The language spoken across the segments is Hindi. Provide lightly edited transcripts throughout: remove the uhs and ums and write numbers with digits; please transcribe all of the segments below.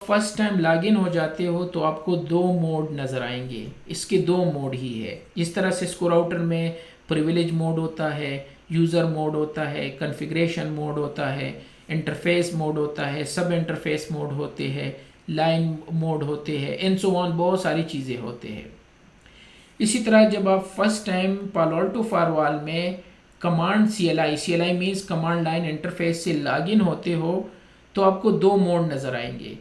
फर्स्ट टाइम लॉगिन हो जाते हो तो आपको दो मोड नज़र आएंगे। इसके दो मोड ही है। जिस तरह सिस्को राउटर में प्रिविलेज मोड होता है, यूज़र मोड होता है, कॉन्फ़िगरेशन मोड होता है, इंटरफेस मोड होता है, सब इंटरफेस मोड होते हैं, लाइन मोड होते हैं, एंड सो ऑन, बहुत सारी चीज़ें होते हैं। इसी तरह जब आप first time Palo Alto firewall में command CLI means command line interface से लॉगिन होते हो तो आपको दो मोड नज़र आएंगे।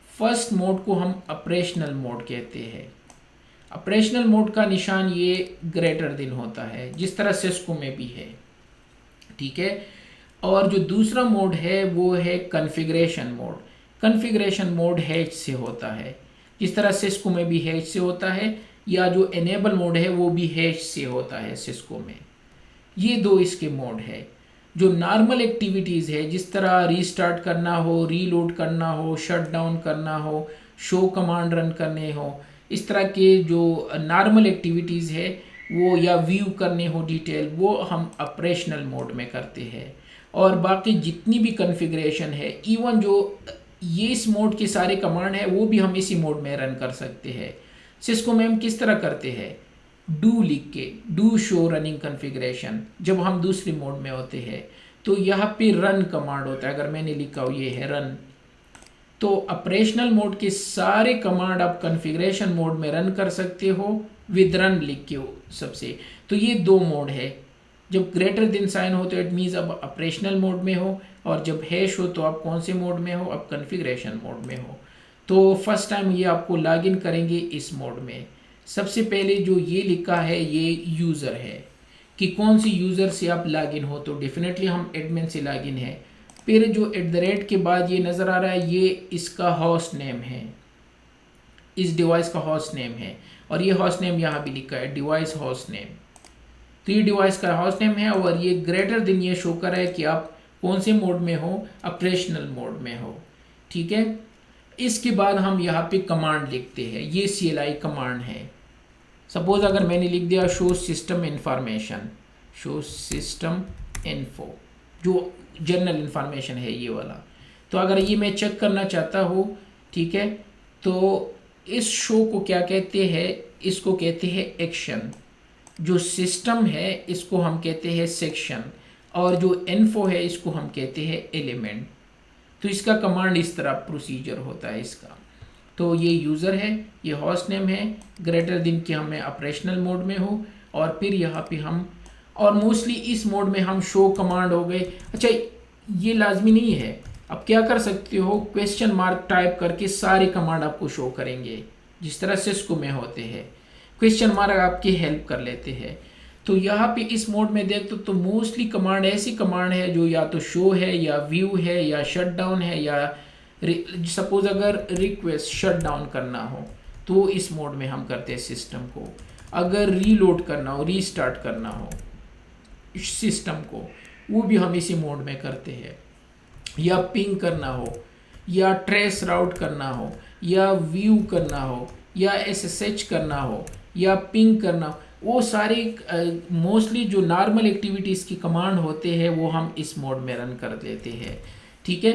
फर्स्ट मोड को हम ऑपरेशनल मोड कहते हैं। ऑपरेशनल मोड का निशान ये ग्रेटर देन होता है, जिस तरह सिस्को में भी है, ठीक है। और जो दूसरा मोड है वो है configuration mode. Configuration mode hatch से होता है, जिस तरह सिस्को में भी हैच से होता है, या जो एनेबल मोड है वो भी हैच से होता है सिस्को में। ये दो इसके मोड है। जो नॉर्मल एक्टिविटीज़ है, जिस तरह रीस्टार्ट करना हो, रीलोड करना हो, शट डाउन करना हो, शो कमांड रन करने हो, इस तरह के जो नॉर्मल एक्टिविटीज़ है वो, या व्यू करने हो डिटेल, वो हम ऑपरेशनल मोड में करते हैं। और बाकी जितनी भी कॉन्फ़िगरेशन है, इवन जो ये इस मोड के सारे कमांड है वो भी हम इसी मोड में रन कर सकते हैं। सिस्को में हम किस तरह करते हैं, डू लिख के, डू शो रनिंग कॉन्फ़िगरेशन, जब हम दूसरे मोड में होते हैं तो यहाँ पे रन कमांड होता है। अगर मैंने लिखा हो ये है रन, तो ऑपरेशनल मोड के सारे कमांड आप कॉन्फ़िगरेशन मोड में रन कर सकते हो विद रन लिख के सबसे। तो ये दो मोड है। जब ग्रेटर देन साइन हो तो इट मीन्स अब ऑपरेशनल मोड में हो, और जब हैश हो तो आप कौन से मोड में हो, अब कॉन्फ़िगरेशन मोड में हो। तो फर्स्ट टाइम ये आपको लॉगिन करेंगे इस मोड में। सबसे पहले जो ये लिखा है ये यूज़र है कि कौन सी यूज़र से आप लॉगिन हो, तो डेफिनेटली हम एडमिन से लॉगिन है। फिर जो @ के बाद ये नज़र आ रहा है, ये इसका होस्ट नेम है, इस डिवाइस का होस्ट नेम है, और ये होस्ट नेम यहाँ भी लिखा है डिवाइस होस्ट नेम। तो ये डिवाइस का होस्ट नेम है, और ये ग्रेटर देन ये शो कर रहा है कि आप कौन से मोड में हो, ऑपरेशनल मोड में हो, ठीक है। इसके बाद हम यहाँ पे कमांड लिखते हैं, ये CLI कमांड है। सपोज अगर मैंने लिख दिया show system information, show system info, जो जनरल इंफॉर्मेशन है ये वाला, तो अगर ये मैं चेक करना चाहता हूँ, ठीक है, तो इस शो को क्या कहते हैं, इसको कहते हैं एक्शन। जो सिस्टम है इसको हम कहते हैं सेक्शन, और जो इन्फो है इसको हम कहते हैं एलिमेंट। तो इसका कमांड इस तरह प्रोसीजर होता है इसका। तो ये यूज़र है, ये होस्ट नेम है, ग्रेटर देन कि हमें ऑपरेशनल मोड में हो, और फिर यहाँ पे हम, और मोस्टली इस मोड में हम शो कमांड हो गए। अच्छा, ये लाजमी नहीं है, अब क्या कर सकते हो, क्वेश्चन मार्क टाइप करके सारे कमांड आपको शो करेंगे, जिस तरह सिस्को में होते हैं। क्वेश्चन मार्क आपकी हेल्प कर लेते हैं। तो यहाँ पे इस मोड में देखो तो मोस्टली कमांड ऐसी कमांड है जो या तो शो है, या व्यू है, या शट डाउन है, या सपोज अगर रिक्वेस्ट शट डाउन करना हो तो इस मोड में हम करते हैं सिस्टम को। अगर रीलोड करना हो, रीस्टार्ट करना हो सिस्टम को, वो भी हम इसी मोड में करते हैं। या पिंग करना हो, या ट्रेस राउट करना हो, या व्यू करना हो, या SSH करना हो, या पिंग करना हो, वो सारे मोस्टली जो नॉर्मल एक्टिविटीज़ की कमांड होते हैं वो हम इस मोड में रन कर देते हैं, ठीक है।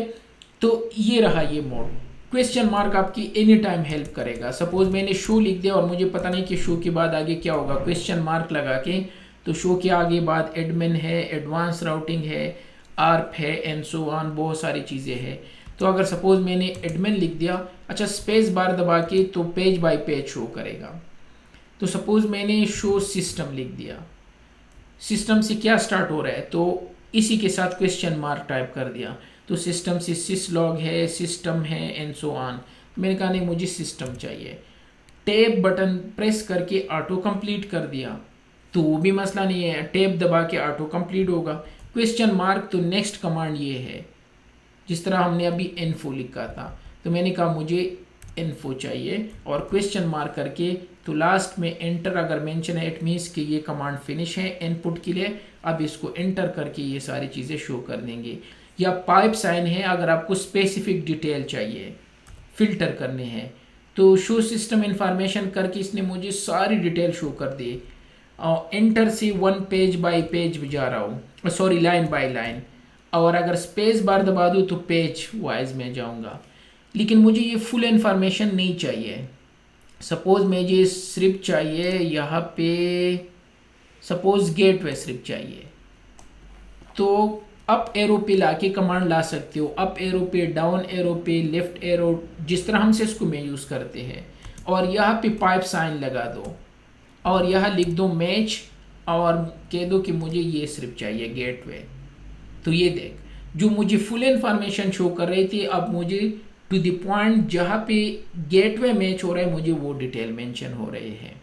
तो ये रहा ये मोड। क्वेश्चन मार्क आपकी एनी टाइम हेल्प करेगा। सपोज मैंने शो लिख दिया और मुझे पता नहीं कि शो के बाद आगे क्या होगा, क्वेश्चन मार्क लगा के, तो शो के आगे बाद एडमिन है, एडवांस राउटिंग है, आर्प है, एंड सो ऑन, बहुत सारी चीज़ें हैं। तो अगर सपोज मैंने एडमिन लिख दिया, अच्छा स्पेस बार दबा के, तो पेज बाय पेज शो करेगा। तो सपोज मैंने शो सिस्टम लिख दिया, सिस्टम से क्या स्टार्ट हो रहा है, तो इसी के साथ क्वेश्चन मार्क टाइप कर दिया, तो सिस्टम से सिसलॉग है, सिस्टम है, एंड सो ऑन। मैंने कहा नहीं मुझे सिस्टम चाहिए, टैब बटन प्रेस करके ऑटो कंप्लीट कर दिया, तो वो भी मसला नहीं है, टैब दबा के ऑटो कंप्लीट होगा। क्वेश्चन मार्क, तो नेक्स्ट कमांड ये है, जिस तरह हमने अभी इन्फो लिखा था, तो मैंने कहा मुझे इन्फो चाहिए, और क्वेश्चन मार्क करके, तो लास्ट में एंटर अगर मेंशन है, इट मीन्स कि ये कमांड फिनिश है इनपुट के लिए। अब इसको एंटर करके ये सारी चीज़ें शो कर देंगे। या पाइप साइन है, अगर आपको स्पेसिफिक डिटेल चाहिए, फिल्टर करने हैं, तो शो सिस्टम इंफॉर्मेशन करके इसने मुझे सारी डिटेल शो कर दी। और एंटर से 1 पेज बाय पेज जा रहा हूँ, सॉरी लाइन बाय लाइन, और अगर स्पेस बार दबा दूँ तो पेज वाइज में जाऊँगा। लेकिन मुझे ये फुल इंफॉर्मेशन नहीं चाहिए। सपोज मुझे सिर्फ चाहिए यहाँ पे, सपोज गेटवे सिर्फ चाहिए, तो अप एरो पे लाके कमांड ला सकते हो, अप एरो पे, डाउन एरो पे, लेफ्ट एरो, जिस तरह हम सिस्को में यूज़ करते हैं। और यहाँ पे पाइप साइन लगा दो और यहाँ लिख दो मैच और कह दो कि मुझे ये सिर्फ चाहिए गेटवे। तो ये देख, जो मुझे फुल इंफॉर्मेशन शो कर रही थी, अब मुझे टू द पॉइंट जहाँ पे गेटवे मैच हो रहा है मुझे वो डिटेल मेंशन हो रहे हैं।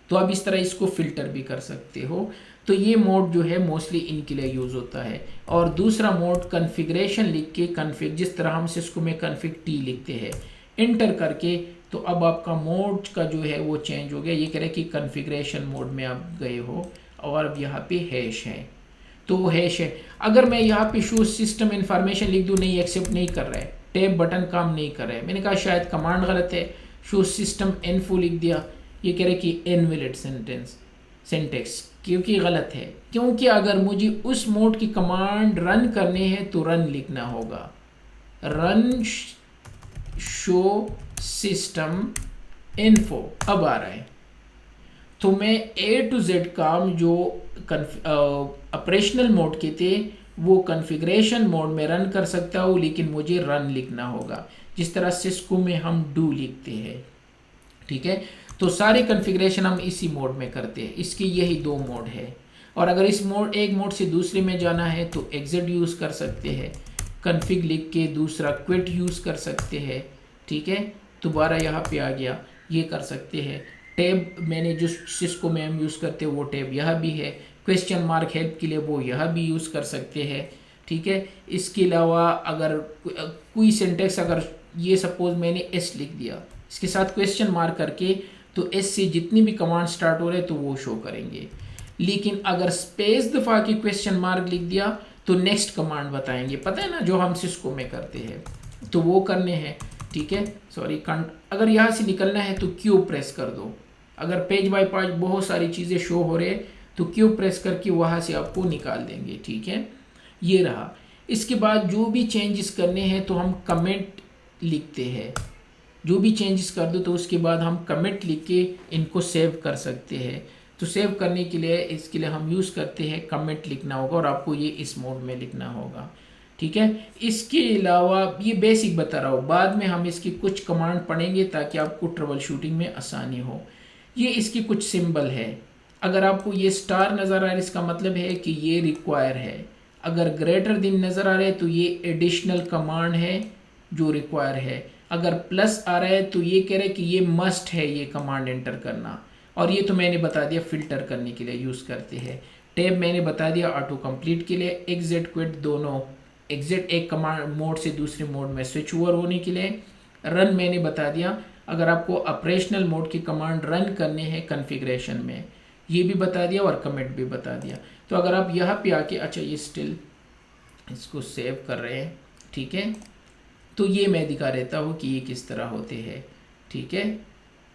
तो आप इस तरह इसको फिल्टर भी कर सकते हो। तो ये मोड जो है मोस्टली इनके लिए यूज़ होता है। और दूसरा मोड कॉन्फ़िगरेशन लिख के, कॉन्फ़िग जिस तरह हम सिस्को में कॉन्फ़िग टी लिखते हैं, इंटर करके, तो अब आपका मोड का जो है वो चेंज हो गया। ये कह रहे हैं कि कॉन्फ़िगरेशन मोड में आप गए हो और अब यहाँ पे हैश है, तो वो हैश है। अगर मैं यहाँ पे शो सिस्टम इंफॉर्मेशन लिख दूँ, नहीं एक्सेप्ट नहीं कर रहा है, टैब बटन काम नहीं कर रहा है। मैंने कहा शायद कमांड गलत है, शो सिस्टम इन्फो लिख दिया, ये कह रहे कि इनवैलिड सिंटेक्स, क्योंकि गलत है। क्योंकि अगर मुझे उस मोड की कमांड रन करने हैं तो रन लिखना होगा, रन शो सिस्टम इन्फो। अब आ रहा है, तो मैं ए टू जेड काम जो ऑपरेशनल मोड के थे वो कॉन्फ़िगरेशन मोड में रन कर सकता हूँ, लेकिन मुझे रन लिखना होगा, जिस तरह सिस्को में हम डू लिखते हैं। ठीक है, तो सारे कॉन्फ़िगरेशन हम इसी मोड में करते हैं। इसके यही दो मोड है। और अगर इस मोड, एक मोड से दूसरे में जाना है तो एग्जिट यूज़ कर सकते हैं, कॉन्फ़िग लिख के दूसरा क्विट यूज़ कर सकते हैं। ठीक है, दोबारा यहाँ पे आ गया, ये कर सकते हैं। टैब मैंने जो सिस्को में हम यूज़ करते हैं वो टैब यहाँ भी है। क्वेश्चन मार्क हेल्प के लिए वो यहाँ भी यूज़ कर सकते हैं। ठीक है, इसके अलावा अगर कोई सिंटेक्स, अगर ये सपोज मैंने एस लिख दिया इसके साथ क्वेश्चन मार्क करके, तो एस से जितनी भी कमांड स्टार्ट हो रहे तो वो शो करेंगे। लेकिन अगर स्पेस दफ़ा की क्वेश्चन मार्क लिख दिया तो नेक्स्ट कमांड बताएंगे, पता है ना, जो हम सिस्को में करते हैं, तो वो करने हैं। ठीक है, सॉरी, अगर यहाँ से निकलना है तो क्यू प्रेस कर दो। अगर पेज बाय पेज बहुत सारी चीज़ें शो हो रहे हैं तो क्यू प्रेस करके वहाँ से आपको निकाल देंगे। ठीक है, ये रहा। इसके बाद जो भी चेंजेस करने हैं तो हम कमेंट लिखते हैं, जो भी चेंजेस कर दो तो उसके बाद हम कमेंट लिख के इनको सेव कर सकते हैं। तो सेव करने के लिए, इसके लिए हम यूज़ करते हैं कमेंट लिखना होगा, और आपको ये इस मोड में लिखना होगा। ठीक है, इसके अलावा ये बेसिक बता रहा हूँ, बाद में हम इसकी कुछ कमांड पढ़ेंगे ताकि आपको ट्रबल शूटिंग में आसानी हो। ये इसकी कुछ सिंबल है। अगर आपको ये स्टार नज़र आ रहा है इसका मतलब है कि ये रिक्वायर है। अगर ग्रेटर दिन नज़र आ रहा है तो ये एडिशनल कमांड है जो रिक्वायर है। अगर प्लस आ रहा है तो ये कह रहे हैं कि ये मस्ट है ये कमांड एंटर करना। और ये तो मैंने बता दिया फिल्टर करने के लिए यूज़ करते हैं। टैब मैंने बता दिया ऑटो कंप्लीट के लिए, एग्जिट क्विट दोनों, एग्जिट एक कमांड मोड से दूसरे मोड में स्विच ओवर होने के लिए, रन मैंने बता दिया अगर आपको ऑपरेशनल मोड की कमांड रन करने हैं कॉन्फ़िगरेशन में, ये भी बता दिया और कमेंट भी बता दिया। तो अगर आप यहाँ पे आके, अच्छा ये स्टिल इसको सेव कर रहे हैं, ठीक है, तो ये मैं दिखा देता हूँ कि ये किस तरह होते हैं। ठीक है,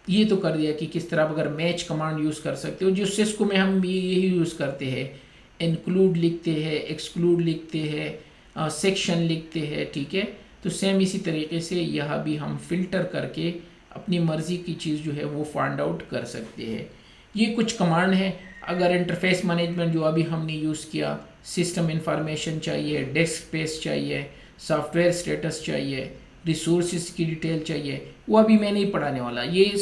ये तो कर दिया कि किस तरह अगर मैच कमांड यूज़ कर सकते हो, जो सिस्को में हम यही यूज़ करते हैं, इंक्लूड लिखते हैं, एक्सक्लूड लिखते हैं, सेक्शन लिखते हैं। ठीक है, तो सेम इसी तरीके से यहाँ भी हम फिल्टर करके अपनी मर्ज़ी की चीज़ जो है वो फाइंड आउट कर सकते हैं। ये कुछ कमांड है। अगर इंटरफेस मैनेजमेंट जो अभी हमने यूज़ किया, सिस्टम इंफॉर्मेशन चाहिए, डेस्क स्पेस चाहिए, सॉफ्टवेयर स्टेटस चाहिए, रिसोर्सेज की डिटेल चाहिए, वो अभी मैं नहीं पढ़ाने वाला। ये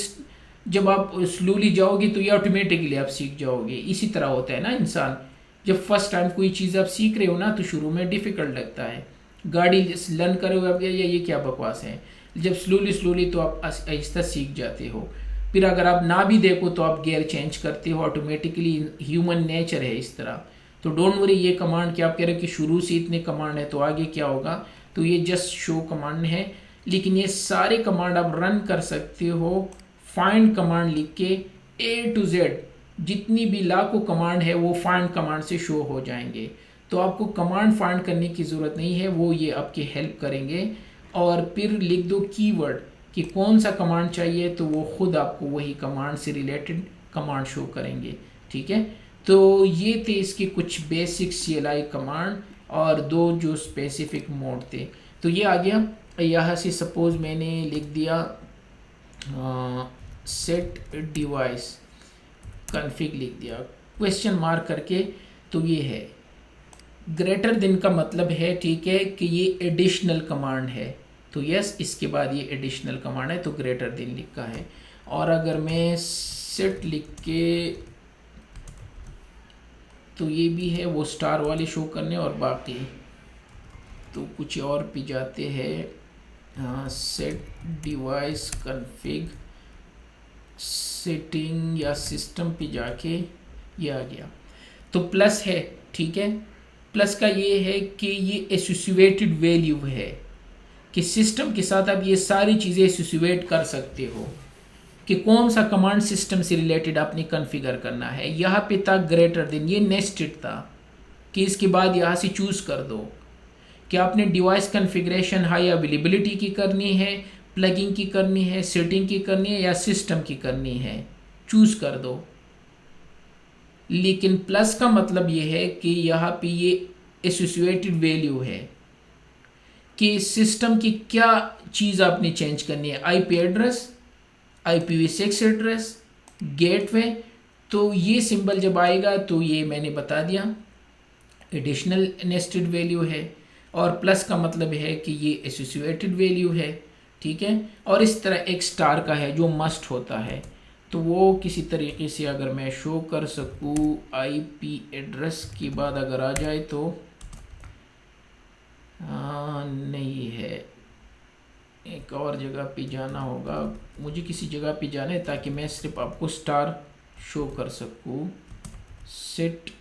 जब आप स्लोली जाओगे तो ये ऑटोमेटिकली आप सीख जाओगे। इसी तरह होता है ना इंसान, जब फर्स्ट टाइम कोई चीज़ आप सीख रहे हो ना तो शुरू में डिफ़िकल्ट लगता है। गाड़ी लर्न करे हुए आप ये क्या बकवास है, जब स्लोली तो आप आहिस्ता सीख जाते हो। फिर अगर आप ना भी देखो तो आप गियर चेंज करते हो ऑटोमेटिकली, ह्यूमन नेचर है इस तरह। तो डोंट वरी, ये कमांड क्या आप कह रहे हो कि शुरू से इतने कमांड है तो आगे क्या होगा, तो ये जस्ट शो कमांड है। लेकिन ये सारे कमांड आप रन कर सकते हो फाइंड कमांड लिख के, A to Z जितनी भी लाखों कमांड है वो फाइंड कमांड से शो हो जाएंगे। तो आपको कमांड फाइंड करने की ज़रूरत नहीं है, वो ये आपकी हेल्प करेंगे। और फिर लिख दो कीवर्ड कि कौन सा कमांड चाहिए, तो वो खुद आपको वही कमांड से रिलेटेड कमांड शो करेंगे। ठीक है, तो ये थे इसके कुछ बेसिक CLI कमांड और दो जो स्पेसिफिक मोड थे। तो ये आ गया यहाँ से सपोज़ मैंने लिख दिया सेट डिवाइस कन्फिग लिख दिया क्वेश्चन मार्क करके, तो ये है ग्रेटर देन का मतलब है, ठीक है, कि ये एडिशनल कमांड है, तो यस इसके बाद ये एडिशनल कमांड है तो ग्रेटर देन लिखा है। और अगर मैं सेट लिख के, तो ये भी है वो स्टार वाले शो करने, और बाकी तो कुछ और भी जाते हैं सेट डिवाइस कन्फिग सेटिंग या सिस्टम पे जाके ये आ गया, तो प्लस है, ठीक है। प्लस का ये है कि ये एसोसिएटेड वैल्यू है कि सिस्टम के साथ आप ये सारी चीज़ें एसोसिएट कर सकते हो कि कौन सा कमांड सिस्टम से रिलेटेड आपने कॉन्फ़िगर करना है। यहाँ पे था ग्रेटर देन, ये नेस्टेड था कि इसके बाद यहाँ से चूज़ कर दो कि आपने डिवाइस कॉन्फ़िगरेशन हाई अवेलेबिलिटी की करनी है, प्लगिंग की करनी है, सेटिंग की करनी है या सिस्टम की करनी है, चूज़ कर दो। लेकिन प्लस का मतलब ये है कि यहाँ पे ये एसोसिएटेड वैल्यू है कि सिस्टम की क्या चीज़ आपने चेंज करनी है, IP address, IPv6 address, gateway, तो ये सिंबल जब आएगा तो ये मैंने बता दिया एडिशनल नेस्टेड वैल्यू है, और प्लस का मतलब है कि ये एसोसिएटेड वैल्यू है, ठीक है। और इस तरह एक स्टार का है जो मस्ट होता है, तो वो किसी तरीके से अगर मैं शो कर सकूँ IP एड्रेस के बाद अगर आ जाए तो नहीं है, एक और जगह पे जाना होगा, मुझे किसी जगह पे जाना है ताकि मैं सिर्फ आपको स्टार शो कर सकूँ। सेट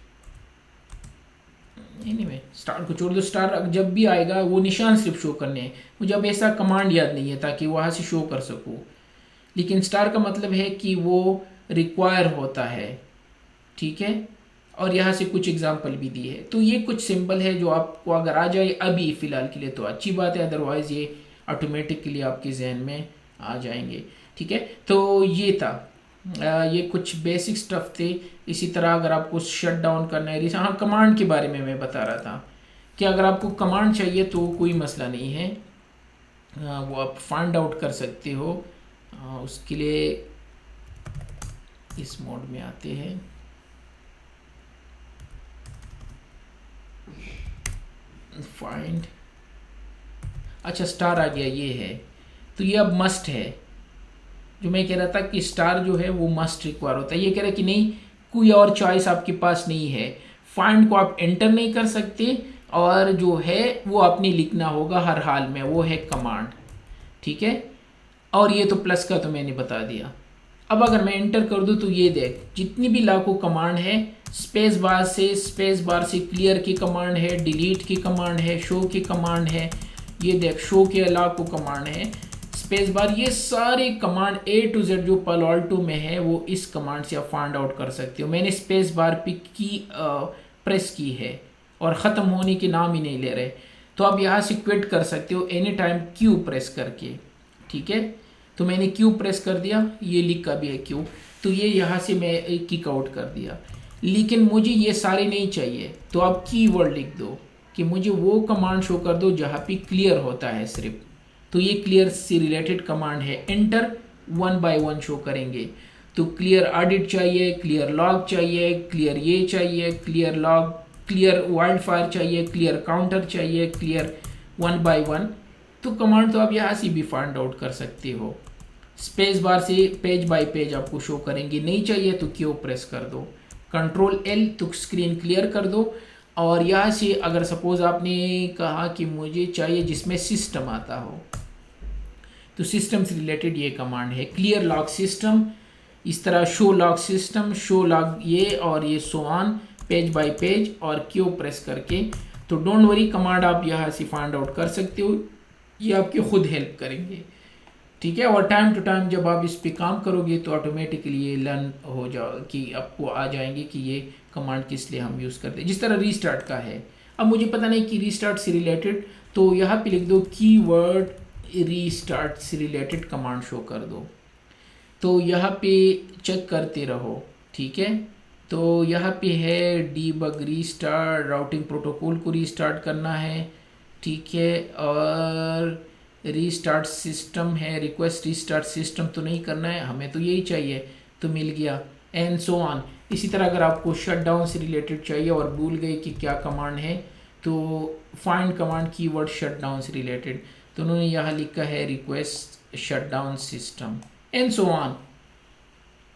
नहीं मैं स्टार को छोड़ दो, स्टार जब भी आएगा वो निशान सिर्फ शो करने हैं, मुझे अब ऐसा कमांड याद नहीं है ताकि वहाँ से शो कर सकूँ। लेकिन स्टार का मतलब है कि वो रिक्वायर होता है, ठीक है। और यहाँ से कुछ एग्जाम्पल भी दिए है, तो ये कुछ सिंबल है जो आपको अगर आ जाए अभी फ़िलहाल के लिए तो अच्छी बात है, अदरवाइज़ ये ऑटोमेटिकली आपके जहन में आ जाएंगे, ठीक है। तो ये था ये कुछ बेसिक स्टफ थे। इसी तरह अगर आपको शट डाउन करना है, हाँ कमांड के बारे में मैं बता रहा था कि अगर आपको कमांड चाहिए तो कोई मसला नहीं है, वो आप फाइंड आउट कर सकते हो। उसके लिए इस मोड में आते हैं, फाइंड, अच्छा स्टार आ गया, ये है, तो ये अब मस्ट है। जो मैं कह रहा था कि स्टार जो है वो मस्ट रिक्वायर होता है, ये कह रहा है कि नहीं कोई और चॉइस आपके पास नहीं है, फाइंड को आप एंटर नहीं कर सकते, और जो है वो आपने लिखना होगा हर हाल में, वो है कमांड, ठीक है। और ये तो प्लस का तो मैंने बता दिया। अब अगर मैं एंटर कर दूं तो ये देख जितनी भी लाखों कमांड है, स्पेस बार से क्लियर की कमांड है, डिलीट की कमांड है, शो की कमांड है, ये देख शो के लाखों कमांड है, स्पेस बार, ये सारे कमांड A to Z जो पालो अल्टो में है वो इस कमांड से आप फाइंड आउट कर सकते हो। मैंने स्पेस बार पे की प्रेस की है और ख़त्म होने के नाम ही नहीं ले रहे, तो आप यहाँ से क्विट कर सकते हो एनी टाइम Q प्रेस करके, ठीक है। तो मैंने Q प्रेस कर दिया, ये लिखा भी है Q, तो ये यहाँ से मैं किक आउट कर दिया। लेकिन मुझे ये सारे नहीं चाहिए, तो आप कीवर्ड लिख दो कि मुझे वो कमांड शो कर दो जहाँ पे क्लियर होता है सिर्फ, तो ये क्लियर से रिलेटेड कमांड है। एंटर 1 by 1 शो करेंगे, तो क्लियर ऑडिट चाहिए, क्लियर लॉग चाहिए, क्लियर ये चाहिए, clear log, clear wild fire चाहिए, क्लियर काउंटर चाहिए, क्लियर 1 by 1, तो कमांड तो आप यहाँ से भी फाइंड आउट कर सकते हो। स्पेस बार से पेज बाय पेज आपको शो करेंगे, नहीं चाहिए तो क्यू प्रेस कर दो, कंट्रोल L तो स्क्रीन क्लियर कर दो। और यहाँ से अगर सपोज आपने कहा कि मुझे चाहिए जिसमें सिस्टम आता हो, तो सिस्टम से रिलेटेड ये कमांड है, क्लियर लॉग सिस्टम, इस तरह show log system, show log ये, और ये so on page bye page, और क्यू प्रेस करके। तो डोंट वरी, कमांड आप यहाँ से फाइंड आउट कर सकते हो, ये आपके खुद हेल्प करेंगे, ठीक है। और टाइम टू टाइम जब आप इस पे काम करोगे तो ऑटोमेटिकली ये लर्न हो जाओ कि आपको आ जाएंगे कि ये कमांड किस लिए हम यूज़ करते हैं। जिस तरह रीस्टार्ट का है, अब मुझे पता नहीं कि रीस्टार्ट से रिलेटेड, तो यहाँ पे लिख दो कीवर्ड रीस्टार्ट से रिलेटेड कमांड शो कर दो, तो यहाँ पे चेक करते रहो, ठीक है। तो यहाँ पे है डीबग रीस्टार्ट, राउटिंग प्रोटोकॉल को रीस्टार्ट करना है, ठीक है। और रीस्टार्ट सिस्टम है, रिक्वेस्ट रीस्टार्ट सिस्टम तो नहीं करना है, हमें तो यही चाहिए, तो मिल गया, एंड सो ऑन। इसी तरह अगर आपको शटडाउन से रिलेटेड चाहिए और भूल गए कि क्या कमांड है, तो फाइंड कमांड कीवर्ड शटडाउन से रिलेटेड, तो उन्होंने यहाँ लिखा है request shutdown system and so on.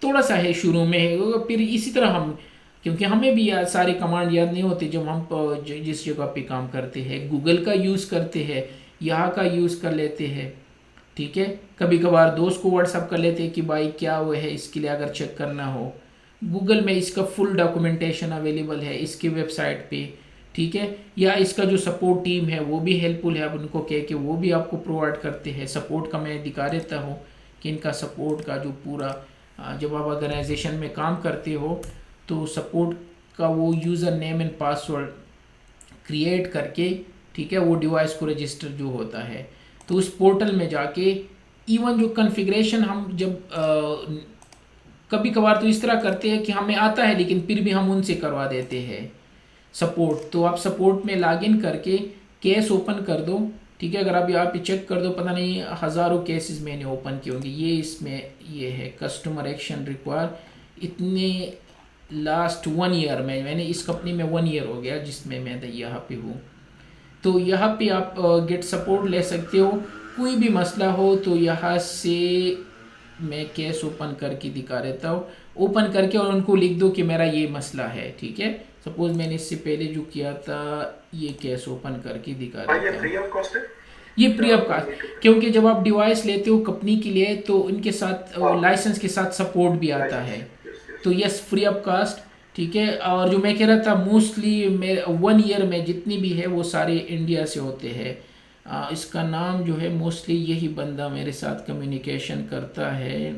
थोड़ा सा है शुरू में है, फिर इसी तरह हम, क्योंकि हमें भी सारे कमांड याद नहीं होते जब हम जिस जगह पे काम करते हैं, गूगल का यूज़ करते हैं, यहाँ का यूज़ कर लेते हैं, ठीक है। कभी कभार दोस्त को व्हाट्सअप कर लेते हैं कि भाई क्या वो है, इसके लिए अगर चेक करना हो, गूगल में इसका फुल डॉक्यूमेंटेशन अवेलेबल है इसकी वेबसाइट पे, ठीक है। या इसका जो सपोर्ट टीम है वो भी हेल्पफुल है, अब उनको कह के वो भी आपको प्रोवाइड करते हैं। सपोर्ट का मैं दिखा देता हूँ कि इनका सपोर्ट का जो पूरा, जब आप ऑर्गेनाइजेशन में काम करते हो तो सपोर्ट का वो user name and password create करके, ठीक है, वो डिवाइस को रजिस्टर जो होता है, तो उस पोर्टल में जाके इवन जो कॉन्फ़िगरेशन हम जब कभी कभार तो इस तरह करते हैं कि हमें आता है लेकिन फिर भी हम उनसे करवा देते हैं सपोर्ट, तो आप सपोर्ट में लॉगिन करके केस ओपन कर दो, ठीक है। अगर आप यहाँ पे चेक कर दो, पता नहीं हज़ारों केसेस मैंने ओपन किए होंगे, ये इसमें ये है कस्टमर एक्शन रिक्वायर, इतने लास्ट 1 ईयर में, मैंने इस कंपनी में 1 ईयर हो गया जिसमें मैं यहाँ पे हूँ, तो यहाँ पे आप गेट सपोर्ट ले सकते हो, कोई भी मसला हो तो यहाँ से मैं केस ओपन करके दिखा देता हूँ, ओपन करके और उनको लिख दो कि मेरा ये मसला है, ठीक है। सपोज मैंने इससे पहले जो किया था, ये केस ओपन करके दिखा देता हूँ। ये फ्री ऑफ कॉस्ट है, ये फ्री ऑफ कॉस्ट, क्योंकि जब आप डिवाइस लेते हो कंपनी के लिए तो इनके साथ लाइसेंस के साथ सपोर्ट भी आता है, तो यस फ्री ऑफ कॉस्ट, ठीक है। और जो मैं कह रहा था मोस्टली 1 ईयर में जितनी भी है वो सारे इंडिया से होते हैं। इसका नाम जो है मोस्टली यही बंदा मेरे साथ कम्युनिकेशन करता है,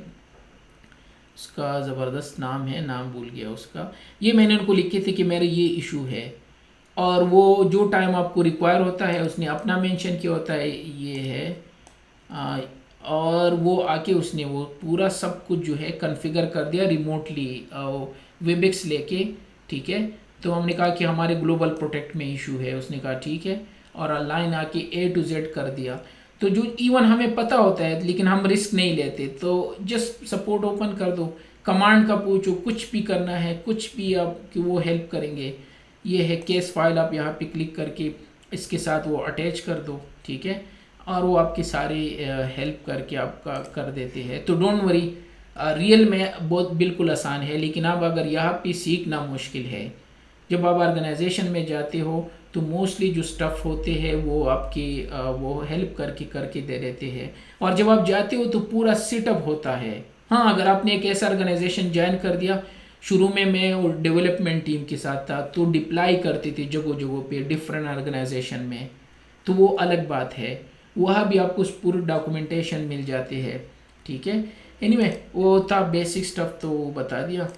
उसका ज़बरदस्त नाम है, नाम भूल गया उसका, ये मैंने उनको लिखे थे कि मेरा ये इशू है, और वो जो टाइम आपको रिक्वायर होता है उसने अपना मेंशन किया होता है, ये है, और वो आके उसने वो पूरा सब कुछ जो है कॉन्फ़िगर कर दिया रिमोटली वेबएक्स लेके, ठीक है। तो हमने कहा कि हमारे ग्लोबल प्रोटेक्ट में इशू है, उसने कहा ठीक है, और ऑनलाइन आके A to Z कर दिया। तो जो इवन हमें पता होता है लेकिन हम रिस्क नहीं लेते, तो जस्ट सपोर्ट ओपन कर दो, कमांड का पूछो, कुछ भी करना है, कुछ भी आप कि वो हेल्प करेंगे। ये है केस फाइल, आप यहाँ पे क्लिक करके इसके साथ वो अटैच कर दो, ठीक है, और वो आपके सारे हेल्प करके आपका कर देते हैं। तो डोंट वरी, रियल में बहुत बिल्कुल आसान है, लेकिन अब अगर यहाँ पे सीखना मुश्किल है। जब आप ऑर्गेनाइजेशन में जाते हो तो मोस्टली जो स्टफ़ होते हैं वो आपकी वो हेल्प करके दे देते हैं, और जब आप जाते हो तो पूरा सेटअप होता है। हाँ, अगर आपने एक ऐसा ऑर्गेनाइजेशन ज्वाइन कर दिया, शुरू में मैं और डेवलपमेंट टीम के साथ था तो डिप्लाई करते थे जगह जगह पे डिफरेंट ऑर्गेनाइजेशन में, तो वो अलग बात है, वहाँ भी आपको पूरी डॉक्यूमेंटेशन मिल जाते हैं, ठीक है। एनीवे वो था बेसिक स्टफ, तो बता दिया।